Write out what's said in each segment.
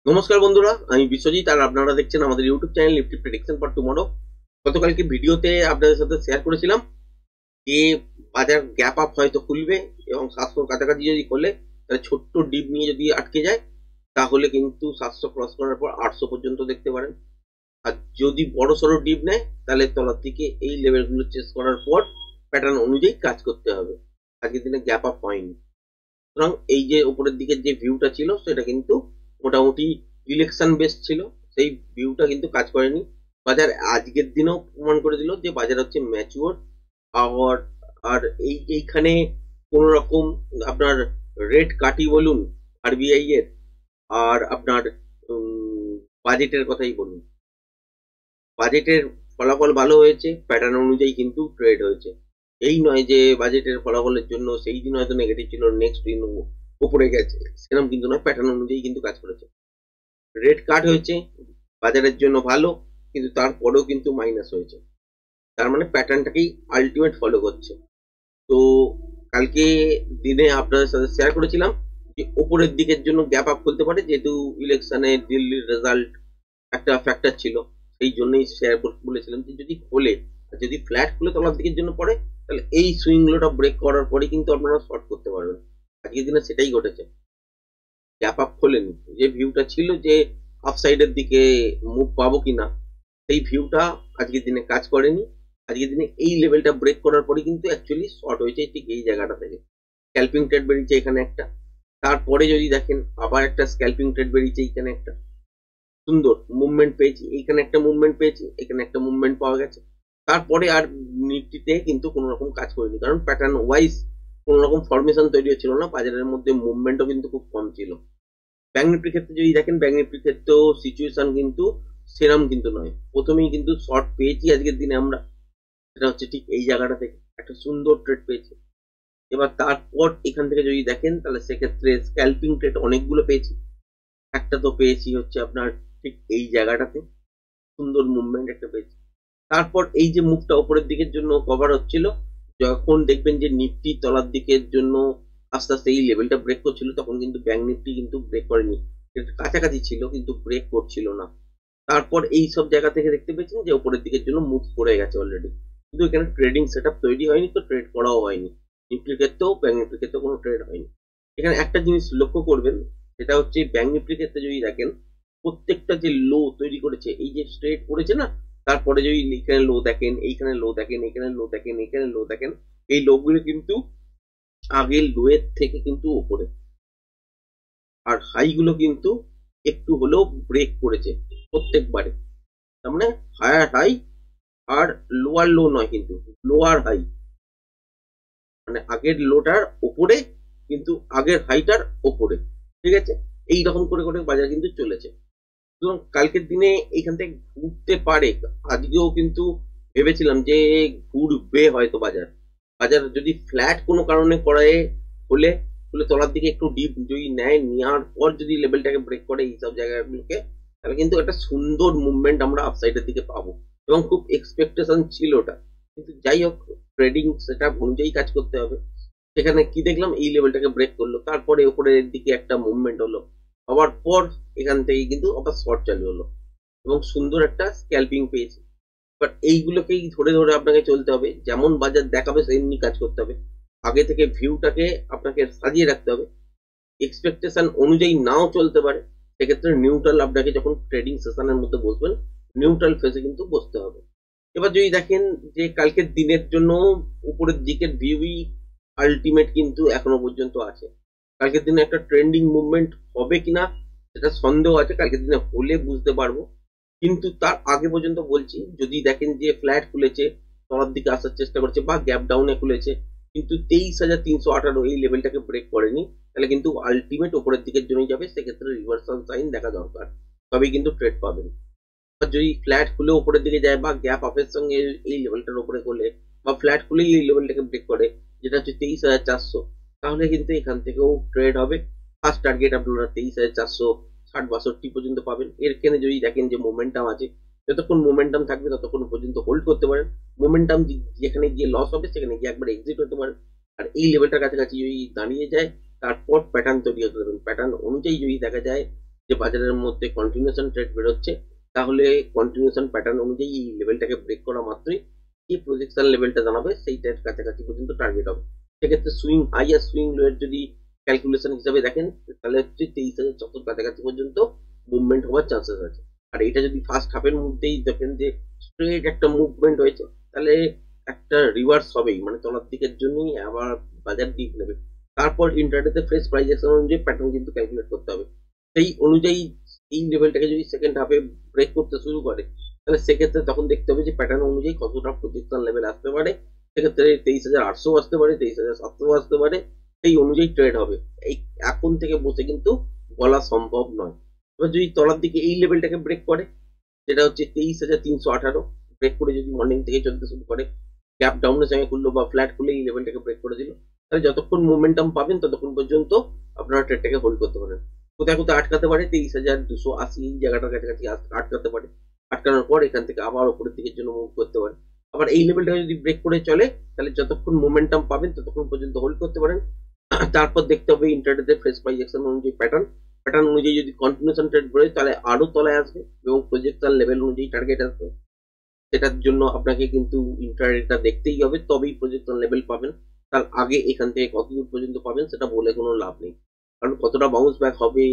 নমস্কার বন্ধুরা, আমি বিশ্বজিৎ আর আপনারা দেখছেন আমাদের YouTube channel Nifty prediction for tomorrow. গতকালকে ভিডিওতে আপনাদের সাথে শেয়ার করেছিলাম যে বাজার গ্যাপ আপ হয়তো খুলবে এবং 700 কাছাকাছি যদি খোলে তাহলে ছোট্ট ডিপ নিয়ে যদি আটকে যায় তাহলে কিন্তু 700 ক্রস করার পর 800 পর্যন্ত দেখতে পারেন। আর যদি বড় সড়ো ডিপ নেয় তাহলে তলার দিকে এই লেভেলগুলো চেস করার পর প্যাটার্ন অনুযায়ী কাজ করতে হবে। আজকের দিনে গ্যাপ আপ হয়নি, সুতরাং এই যে উপরের দিকের যে ভিউটা ছিল সেটা কিন্তু মোটামুটি ইলেকশন বেস ছিল, সেই ভিউটা কিন্তু কাজ করেনি। বাজার আজকের দিনেও প্রমাণ করে দিল যে বাজার হচ্ছে ম্যাচিওর। আর আর এইখানে কোন রকম আপনার রেট কাটি বলুন আরবিআই এর, আর আপনার বাজেটের কথাই বলুন, বাজেটের ফলাফল ভালো হয়েছে, প্যাটার্ন অনুযায়ী কিন্তু ট্রেড হয়েছে। এই নয় যে বাজেটের ফলাফলের জন্য সেই দিন হয়তো নেগেটিভ ছিল, নেক্সট দিন উপরে গেছে, সেরকম কিন্তু নয়, প্যাটার্ন অনুযায়ী কিন্তু কাজ করেছে। রেড কাট হয়েছে, বাজারের জন্য ভালো, কিন্তু তারপরেও কিন্তু মাইনাস হয়েছে, তার মানে প্যাটার্নটাকেই আলটিমেট ফলো করছে। তো কালকে দিনে আপনাদের সাথে শেয়ার করেছিলাম যে উপরের দিকের জন্য গ্যাপ আপ খুলতে পারে, যেহেতু ইলেকশনে দিল্লির রেজাল্ট একটা ফ্যাক্টর ছিল, সেই জন্যই শেয়ার বলেছিলাম যে যদি খোলে, আর যদি ফ্ল্যাট খুলে তলার দিকের জন্য পড়ে তাহলে এই সুইং লোটা ব্রেক করার পরে কিন্তু আপনারা শর্ট করতে পারবেন। আজকের দিনে সেটাই ঘটেছে, গ্যাপ আপ খোলেনি। যে ভিউটা ছিল যে আপসাইডের দিকে মুভ পাবো কিনা, সেই ভিউটা আজকের দিনে কাজ করেনি। আজকের দিনে এই লেভেলটা ব্রেক করার পরে কিন্তু অ্যাকচুয়ালি শর্ট হয়েছে ঠিক এই জায়গাটা থেকে। স্ক্যাল্পিং ট্রেড বেরিয়েছে এখানে একটা, তারপরে যদি দেখেন আবার একটা স্ক্যাল্পিং ট্রেড বেরিয়েছে এখানে একটা, সুন্দর মুভমেন্ট পেয়েছি, এইখানে একটা মুভমেন্ট পেয়েছি, এখানে একটা মুভমেন্ট পাওয়া গেছে। তারপরে আর নিফটিতে কিন্তু কোনো রকম কাজ করেনি, কারণ প্যাটার্ন ওয়াইজ কোনো রকম ফরমেশন তৈরি হচ্ছিল না, বাজারের মধ্যে মুভমেন্টও কিন্তু খুব কম ছিল। ব্যাংক নিফটির ক্ষেত্রে যদি দেখেন, ব্যাংক নিফটির ক্ষেত্রেও সিচুয়েশন কিন্তু সেরম কিন্তু নয়। প্রথমেই কিন্তু শর্ট পেয়েছি আজকের দিনে আমরা, সেটা হচ্ছে ঠিক এই জায়গাটা থেকে একটা সুন্দর ট্রেড পেয়েছি। এবার তারপর এখান থেকে যদি দেখেন তাহলে সেক্ষেত্রে স্ক্যাল্পিং ট্রেড অনেকগুলো পেয়েছি। একটা তো পেয়েছি হচ্ছে আপনার ঠিক এই জায়গাটাতে, সুন্দর মুভমেন্ট একটা পেয়েছি। তারপর এই যে মুভটা উপরের দিকের জন্য কভার হচ্ছিল, যখন দেখবেন যে নিফটি তলার দিকের জন্য আস্তে আস্তে এই লেভেলটা ব্রেক করছিল, তখন কিন্তু ব্যাংক নিফটি কিন্তু ব্রেক করেনি, কাছাকাছি ছিল কিন্তু ব্রেক করছিল না। তারপর এই সব জায়গা থেকে দেখতে পেয়েছেন যে উপরের দিকের জন্য মুভ করে গেছে অলরেডি, কিন্তু এখানে ট্রেডিং সেট তৈরি হয়নি, তো ট্রেড করাও হয়নি। নিফটির ক্ষেত্রেও ব্যাংক নিফটির ক্ষেত্রেও কোনো ট্রেড হয়নি। এখানে একটা জিনিস লক্ষ্য করবেন, সেটা হচ্ছে ব্যাংক নিফটির ক্ষেত্রে যদি দেখেন, প্রত্যেকটা যে লো তৈরি করেছে, এই যে স্ট্রেট করেছে না, তারপরে যদি এখানে লো দেখেন, এইখানে লো দেখেন, এখানে লো দেখেন, এখানে লো দেখেন, এই লো গুলো কিন্তু আগের লো এর থেকে কিন্তু উপরে, আর হাই গুলো কিন্তু একটু হলেও ব্রেক করেছে প্রত্যেকবারে। তার মানে হায়ার হাই আর লোয়ার লো নয়, কিন্তু লোয়ার হাই, মানে আগের লোটার ওপরে কিন্তু আগের হাইটার ওপরে, ঠিক আছে। এই রকম করে করে বাজার কিন্তু চলেছে। সুতরাং কালকের দিনে এখান থেকে ঘুরতে পারে, আজকেও কিন্তু ভেবেছিলাম যে ঘুরবে হয়তো বাজার। বাজার যদি ফ্ল্যাট কোনো কারণে করে হলে হলে তলার দিকে একটু ডিপ যদি নেয়, নেওয়ার পর যদি লেভেলটাকে ব্রেক করে এইসব জায়গাগুলোকে, তাহলে কিন্তু একটা সুন্দর মুভমেন্ট আমরা আপসাইডের দিকে পাবো, এবং খুব এক্সপেকটেশন ছিল ওটা। কিন্তু যাই হোক, ট্রেডিং সেটা অনুযায়ী কাজ করতে হবে। সেখানে কি দেখলাম, এই লেভেলটাকে ব্রেক করলো, তারপরে উপরের দিকে একটা মুভমেন্ট হলো, হওয়ার পর এখান থেকে কিন্তু আবার শর্ট চালু হলো এবং সুন্দর একটা স্ক্যাল্পিং পেয়েছি। বাট এইগুলোকেই ধরে ধরে আপনাকে চলতে হবে, যেমন বাজার দেখাবে সেমনি কাজ করতে হবে। আগে থেকে ভিউটাকে আপনাকে সাজিয়ে রাখতে হবে। এক্সপেকটেশন অনুযায়ী নাও চলতে পারে, সেক্ষেত্রে নিউট্রাল আপনাকে যখন ট্রেডিং সেশনের মধ্যে বসবেন, নিউট্রাল ফেসে কিন্তু বসতে হবে। এবার যদি দেখেন যে কালকের দিনের জন্য উপরের দিকের ভিউই আলটিমেট কিন্তু এখনো পর্যন্ত আছে। কালকের দিনে একটা ট্রেন্ডিং মুভমেন্ট হবে কিনা সেটা সন্দেহ আছে, কালকের দিনে হলে বুঝতে পারবো। কিন্তু তার আগে পর্যন্ত বলছি, যদি দেখেন যে ফ্ল্যাট খুলেছে, তলার দিকে আসার চেষ্টা করছে, বা গ্যাপ ডাউনে খুলেছে, কিন্তু 23,318 এই লেভেলটাকে ব্রেক করেনি, তাহলে কিন্তু আলটিমেট উপরের দিকের জন্যই যাবে। সেক্ষেত্রে রিভার্সাল সাইন দেখা দরকার, তবেই কিন্তু ট্রেড পাবেন। যদি ফ্ল্যাট খুলে উপরের দিকে যায়, বা গ্যাপ আপের সঙ্গে এই লেভেলটার উপরে করলে, বা ফ্ল্যাট খুলেই এই লেভেলটাকে ব্রেক করে, যেটা হচ্ছে 23,400, তাহলে কিন্তু এখান থেকেও ট্রেড হবে। ফার্স্ট টার্গেট আপনারা 23,460-62 পর্যন্ত পাবেন। এখানে যদি দেখেন যে মোমেন্টাম আছে, যতক্ষণ মোমেন্টাম থাকবে ততক্ষণ পর্যন্ত হোল্ড করতে পারেন। মোমেন্টাম যেখানে গিয়ে লস হবে সেখানে গিয়ে একবার এক্সিট হতে পারেন। আর এই লেভেলটার কাছাকাছি যদি দাঁড়িয়ে যায়, তারপর প্যাটার্ন তৈরি হতে পারবেন। প্যাটার্ন অনুযায়ী যদি দেখা যায় যে বাজারের মধ্যে কন্টিনিউশন ট্রেড বেরোচ্ছে, তাহলে কন্টিনিউশন প্যাটার্ন অনুযায়ী এই লেভেলটাকে ব্রেক করা মাত্রই এই প্রজেকশন লেভেলটা জানাবে সেইটার কাছাকাছি পর্যন্ত টার্গেট হবে। সেক্ষেত্রে সুইং হাই আর সুইং লো এর যদি ক্যালকুলেশন হিসাবে দেখেন, তাহলে হচ্ছে 23,400 কাছাকাছি পর্যন্ত মুভমেন্ট হওয়ার চান্সেস আছে। আর এটা যদি ফার্স্ট হাফের মধ্যেই দেখেন যে স্ট্রেট একটা মুভমেন্ট হয়েছে, তাহলে একটা রিভার্স হবেই, মানে তলার দিকের জন্যই আবার বাজার দিক নেবে। তারপর ইন্টারডেতে ফ্রেশ প্রাইস অ্যাকশন অনুযায়ী প্যাটার্ন কিন্তু ক্যালকুলেট করতে হবে। সেই অনুযায়ী এই লেভেলটাকে যদি সেকেন্ড হাফে ব্রেক করতে শুরু করে, তাহলে সেক্ষেত্রে তখন দেখতে হবে যে প্যাটার্ন অনুযায়ী কতটা প্রজেকশন লেভেল আসতে পারে। সেক্ষেত্রে 23,800 আসতে পারে, 23,700 আসতে পারে, সেই অনুযায়ী ট্রেড হবে। এই এখন থেকে বসে কিন্তু বলা সম্ভব নয়। এবার যদি তলার দিকে এই লেভেলটাকে ব্রেক করে, যেটা হচ্ছে 23,318, ব্রেক করে যদি মর্নিং থেকে চলতে শুরু করে, গ্যাপ ডাউনের সঙ্গে খুললো বা ফ্ল্যাট খুলে এই লেভেলটাকে ব্রেক করে দিল, তাহলে যতক্ষণ মোমেন্টাম পাবেন ততক্ষণ পর্যন্ত আপনারা ট্রেডটাকে হোল্ড করতে পারেন। কোথায় কোথায় আটকাতে পারে, 23,280 এই জায়গাটার কাছাকাছি আটকাতে পারে। আটকানোর পর এখান থেকে আবার উপরের দিকের জন্য মুভ করতে পারে। আবার এই লেভেলটাকে যদি ব্রেক করে চলে, তাহলে যতক্ষণ মোমেন্টাম পাবেন ততক্ষণ পর্যন্ত হোল্ড করতে পারেন। তারপর দেখতে হবে ইন্টারডেতে ফ্রেশ প্রাইস অ্যাকশন অনুযায়ী প্যাটার্ন অনুযায়ী যদি কন্টিনিউশন ট্রেড বেরোয়, তাহলে আরো তলায় আসবে এবং প্রজেকশন লেভেল অনুযায়ী টার্গেট আসবে। সেটার জন্য আপনাকে কিন্তু ইন্টারডেটা দেখতেই হবে, তবেই প্রজেকশন লেভেল পাবেন। তার আগে এখান থেকে কত দূর পর্যন্ত পাবেন সেটা বলে কোনো লাভ নেই, কারণ কতটা বাউন্স ব্যাক হবে,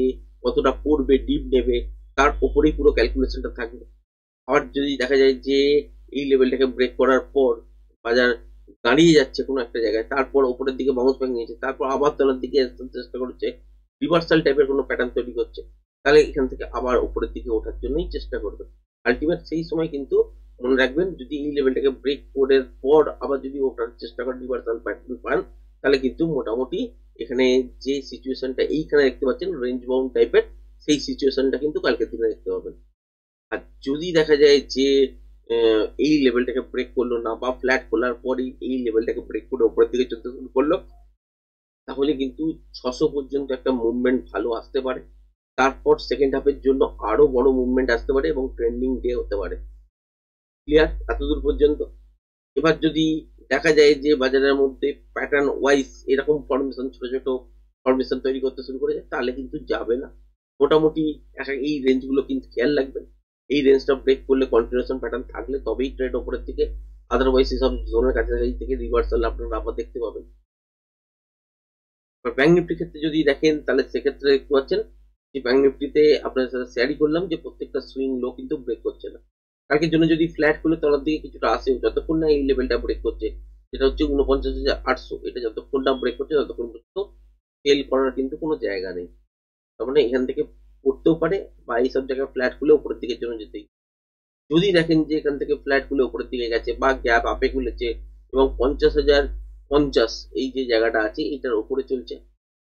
কতটা পড়বে, ডিপ নেবে, তার উপরেই পুরো ক্যালকুলেশনটা থাকবে। আবার যদি দেখা যায় যে এই লেভেলটাকে ব্রেক করার পর বাজার দাঁড়িয়ে যাচ্ছে কোনো একটা জায়গায়, তারপর উপরের দিকে বাউন্স ব্যাক নিয়েছে, তারপর আবার তলার দিকে আসতে চেষ্টা করছে, রিভার্সাল টাইপের কোনো প্যাটার্ন তৈরি করছে, তাহলে এখান থেকে আবার উপরের দিকে ওঠার জন্যই চেষ্টা করবে। আলটিমেট সেই সময় কিন্তু মনে রাখবেন, যদি এই লেভেলটাকে ব্রেক করার পর আবার যদি ওঠার চেষ্টা করেন, রিভার্সাল প্যাটার্ন পান, তাহলে কিন্তু মোটামুটি এখানে যে সিচুয়েশনটা এইখানে দেখতে পাচ্ছেন রেঞ্জ বাউন্ড টাইপের, সেই সিচুয়েশনটা কিন্তু কালকের দিনে দেখতে পাবেন। আর যদি দেখা যায় যে এই লেভেলটাকে ব্রেক করলো না, বা ফ্ল্যাট খোলার পরই এই লেভেলটাকে ব্রেক করে উপরের দিকে চলতে শুরু করলো, তাহলে কিন্তু 600 পর্যন্ত একটা মুভমেন্ট ভালো আসতে পারে। তারপর সেকেন্ড হাফের জন্য আরো বড় মুভমেন্ট আসতে পারে এবং ট্রেন্ডিং ডে হতে পারে। ক্লিয়ার এতদূর পর্যন্ত? এবার যদি দেখা যায় যে বাজারের মধ্যে প্যাটার্ন ওয়াইজ এরকম ফরমেশন, ছোট ছোট ফরমেশন তৈরি করতে শুরু করেছে, তাহলে কিন্তু যাবে না। মোটামুটি এই রেঞ্জগুলো কিন্তু খেয়াল রাখবেন। এই রেঞ্জটা ব্রেক করলে কন্টিনিউশন প্যাটার্ন থাকলে তবেই ট্রেড ওপরের দিকে, আদারওয়াইজ এসব জোনের কাছাকাছি থেকে রিভার্সাল আপনারা আবার দেখতে পাবেন। ব্যাংক নিফটির ক্ষেত্রে যদি দেখেন, তাহলে সেক্ষেত্রে দেখতে পাচ্ছেন যে ব্যাংক নিফটিতে আপনাদের সাথে শেয়ারই করলাম যে প্রত্যেকটা সুইং লো কিন্তু ব্রেক করছে না। কালকের জন্য যদি ফ্ল্যাট খুলে তলার দিকে কিছুটা আসে, যতক্ষণ না এই লেভেলটা ব্রেক করছে, যেটা হচ্ছে 49,800, এটা যতক্ষণ না ব্রেক করছে ততক্ষণ পর্যন্ত সেল করার কিন্তু কোনো জায়গা নেই। তার মানে এখান থেকে পড়তেও পারে, বা এইসব জায়গায় ফ্ল্যাট খুলে উপরের দিকের জন্য যেতেই। যদি দেখেন যে এখান থেকে ফ্ল্যাট খুলে উপরের দিকে গেছে বা গ্যাপ আপে খুলেছে এবং 50,050 এই যে জায়গাটা আছে এটার উপরে চলছে,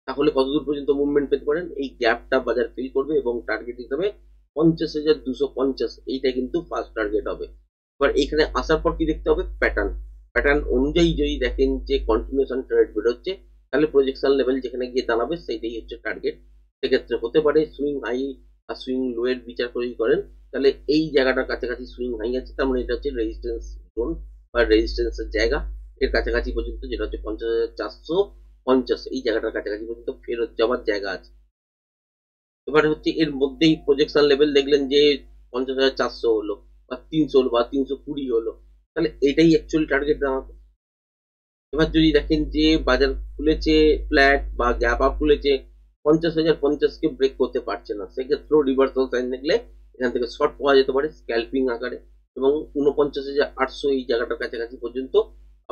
তাহলে কতদূর পর্যন্ত মুভমেন্ট পেতে পারেন, এই গ্যাপটা বাজার ফিল করবে এবং টার্গেট হিসাবে 50,250 এইটা কিন্তু ফার্স্ট টার্গেট হবে। এবার এখানে আসার পর কি দেখতে হবে, প্যাটার্ন অনুযায়ী যদি দেখেন যে কন্টিনিউশন ট্রেড বেরোচ্ছে, তাহলে প্রজেকশন লেভেল যেখানে গিয়ে দাঁড়াবে সেইটাই হচ্ছে টার্গেট। সেক্ষেত্রে হতে পারে সুইং হাই আর সুইং লো এর বিচার করেই করেন, তাহলে এই জায়গাটার কাছাকাছি সুইং হাই আছে, তার মানে এটা হচ্ছে রেজিস্ট্যান্স জোন বা রেজিস্ট্যান্সের জায়গা। এর কাছাকাছি পর্যন্ত, যেটা হচ্ছে 50,450, এই জায়গাটার কাছাকাছি পর্যন্ত ফেরত যাওয়ার জায়গা আছে। এবার হচ্ছে এর মধ্যেই প্রজেকশন লেভেল দেখলেন যে 50,400 হলো বা 300 হলো বা 320 হলো, তাহলে এটাই অ্যাকচুয়ালি টার্গেট দাঁড়াবে। এবার যদি দেখেন যে বাজার খুলেছে ফ্ল্যাট বা গ্যাপ আপ খুলেছে, 50,050 কে ব্রেক করতে পারছে না, সেক্ষেত্রেও রিভার্সাল সাইন দেখলে এখান থেকে শর্ট পাওয়া যেতে পারে স্ক্যাল্পিং আকারে, এবং 49,800 এই জায়গাটার কাছাকাছি পর্যন্ত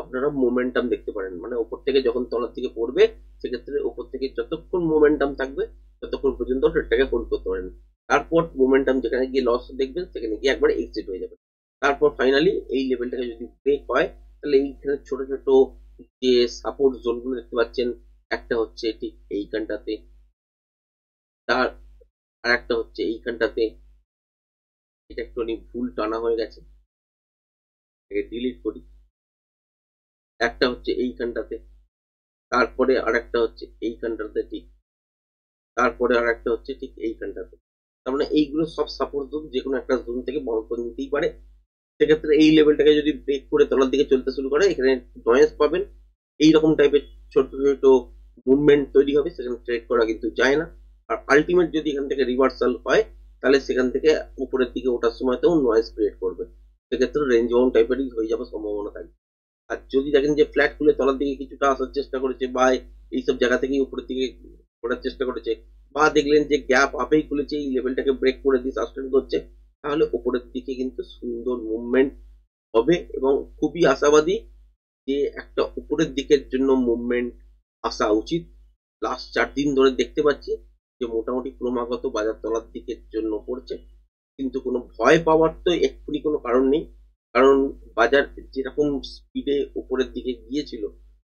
আপনারা মোমেন্টাম দেখতে পারেন। মানে ওপর থেকে যখন তলার দিকে পড়বে, সেক্ষেত্রে ওপর থেকে যতক্ষণ মোমেন্টাম থাকবে ততক্ষণ পর্যন্ত ট্রেডটাকে হোল্ড করতে পারেন। তারপর মোমেন্টাম যেখানে গিয়ে লস দেখবেন, সেখানে গিয়ে একবার এক্সিট হয়ে যাবে। তারপর ফাইনালি এই লেভেলটাকে যদি ব্রেক হয়, তাহলে এইখানে ছোট ছোট যে সাপোর্ট জোনগুলো দেখতে পাচ্ছেন, একটা হচ্ছে ঠিক এইখানটাতে, তার আর একটা হচ্ছে এইখানটাতে, এটা একটু ভুল টানা হয়ে গেছে, এটাকে ডিলিট করি। একটা হচ্ছে এইখানটাতে, তারপরে আর একটা হচ্ছে এইখানটাতে ঠিক, তারপরে আর একটা হচ্ছে ঠিক এইখানটাতে। তার মানে এইগুলো সব সাপোর্ট জোন, যে কোনো একটা জোন থেকে বাউন্স করে নিতেই পারে। সেক্ষেত্রে এই লেভেলটাকে যদি ব্রেক করে তলার দিকে চলতে শুরু করে, এখানে নয়েজ পাবেন, এইরকম টাইপের ছোট ছোট মুভমেন্ট তৈরি হবে, সেখানে ট্রেড করা কিন্তু যায় না। আর আলটিমেট যদি এখান থেকে রিভার্সাল হয় তাহলে সেখান থেকে উপরের দিকে ওঠার সময়তেও নয়েজ ক্রিয়েট করবে, সেক্ষেত্রে রেঞ্জ বাউন্ড টাইপেরই হয়ে যাওয়ার সম্ভাবনা থাকবে। আর যদি দেখেন যে ফ্ল্যাট খুলে তলার দিকে কিছুটা আসার চেষ্টা করেছে বা এইসব জায়গা থেকেই উপরের দিকে ওঠার চেষ্টা করেছে, বা দেখলেন যে গ্যাপ আপেই খুলেছে, এই লেভেলটাকে ব্রেক করে দিয়ে সাস্টেন করছে, তাহলে উপরের দিকে কিন্তু সুন্দর মুভমেন্ট হবে এবং খুবই আশাবাদী যে একটা উপরের দিকের জন্য মুভমেন্ট আসা উচিত। লাস্ট 4 দিন ধরে দেখতে পাচ্ছি যে মোটামুটি ক্রমাগত বাজার তলার দিকের জন্য পড়ছে, কিন্তু কোনো ভয় পাওয়ার তো এক্ষুনি কোনো কারণ নেই, কারণ বাজার যেরকম স্পিডে উপরের দিকে গিয়েছিল,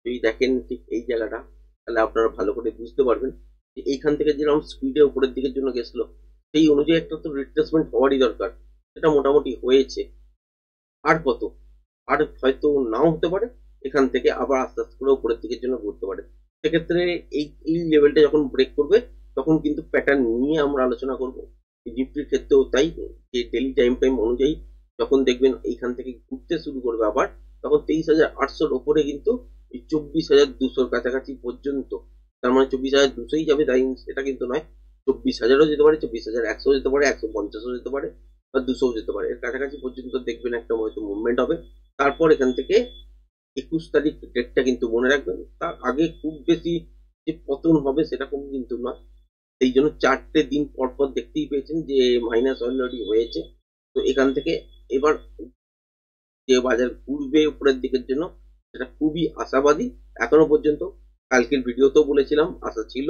যদি দেখেন ঠিক এই জায়গাটা, তাহলে আপনারা ভালো করে বুঝতে পারবেন যে এইখান থেকে যেরকম স্পিডে উপরের দিকের জন্য গেছিল, সেই অনুযায়ী একটা তো রিট্রেসমেন্ট হওয়ারই দরকার, সেটা মোটামুটি হয়েছে। আর কত, আর হয়তো নাও হতে পারে, এখান থেকে আবার আস্তে আস্তে করে উপরের দিকের জন্য ঘুরতে পারে। সেক্ষেত্রে এই এই লেভেলটা যখন ব্রেক করবে তখন কিন্তু প্যাটার্ন নিয়ে আমরা আলোচনা করব। নিফটির ক্ষেত্রেও তাই, যে ডেলি টাইম ফ্রেম অনুযায়ী যখন দেখবেন এইখান থেকে ঘুরতে শুরু করবে আবার, তখন 23,800-র ওপরে কিন্তু এই 24,200-র কাছাকাছি পর্যন্ত, তার মানে 24,200-ই যাবে তাই এটা কিন্তু নয়, 24,000-ও যেতে পারে, 24,100-ও যেতে পারে, 150-ও যেতে পারে, বা 200-ও যেতে পারে। এর কাছাকাছি পর্যন্ত দেখবেন একটা হয়তো মুভমেন্ট হবে। তারপর এখান থেকে 21 তারিখ ডেটটা কিন্তু মনে রাখবেন, তার আগে খুব বেশি যে পতন হবে সেরকম কিন্তু না। সেই জন্য 4টে দিন পর পর দেখতেই পেয়েছেন যে মাইনাস অলরেডি হয়েছে। তো এখান থেকে এবার যে বাজার ঘুরবে উপরের দিকের জন্য, সেটা খুবই আশাবাদী এখনো পর্যন্ত। কালকের ভিডিওতেও বলেছিলাম আশা ছিল,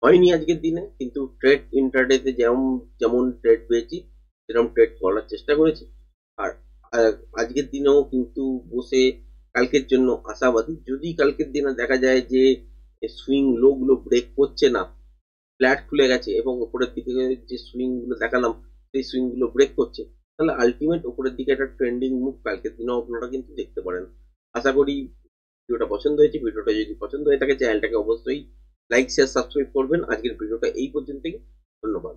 হয়নি আজকের দিনে, কিন্তু ট্রেড ইন্টারডেতে যেমন যেমন ট্রেড পেয়েছি সেরকম ট্রেড করার চেষ্টা করেছি। আর আজকের দিনেও কিন্তু বসে কালকের জন্য আশাবাদী। যদি কালকের দিনে দেখা যায় যে সুইং লো গুলো ব্রেক করছে না, ফ্ল্যাট খুলে গেছে এবং উপরের দিকে যে সুইং গুলো দেখালাম সেই সুইং গুলো ব্রেক করছে, তাহলে আলটিমেট উপরের দিকে একটা ট্রেন্ডিং মুভ কালকের দিনেও আপনারা কিন্তু দেখতে পারেন। আশা করি ভিডিওটা পছন্দ হয়েছে। ভিডিওটা যদি পছন্দ হয়ে থাকে চ্যানেলটাকে অবশ্যই লাইক শেয়ার সাবস্ক্রাইব করবেন। আজকের ভিডিওটা এই পর্যন্তই, ধন্যবাদ।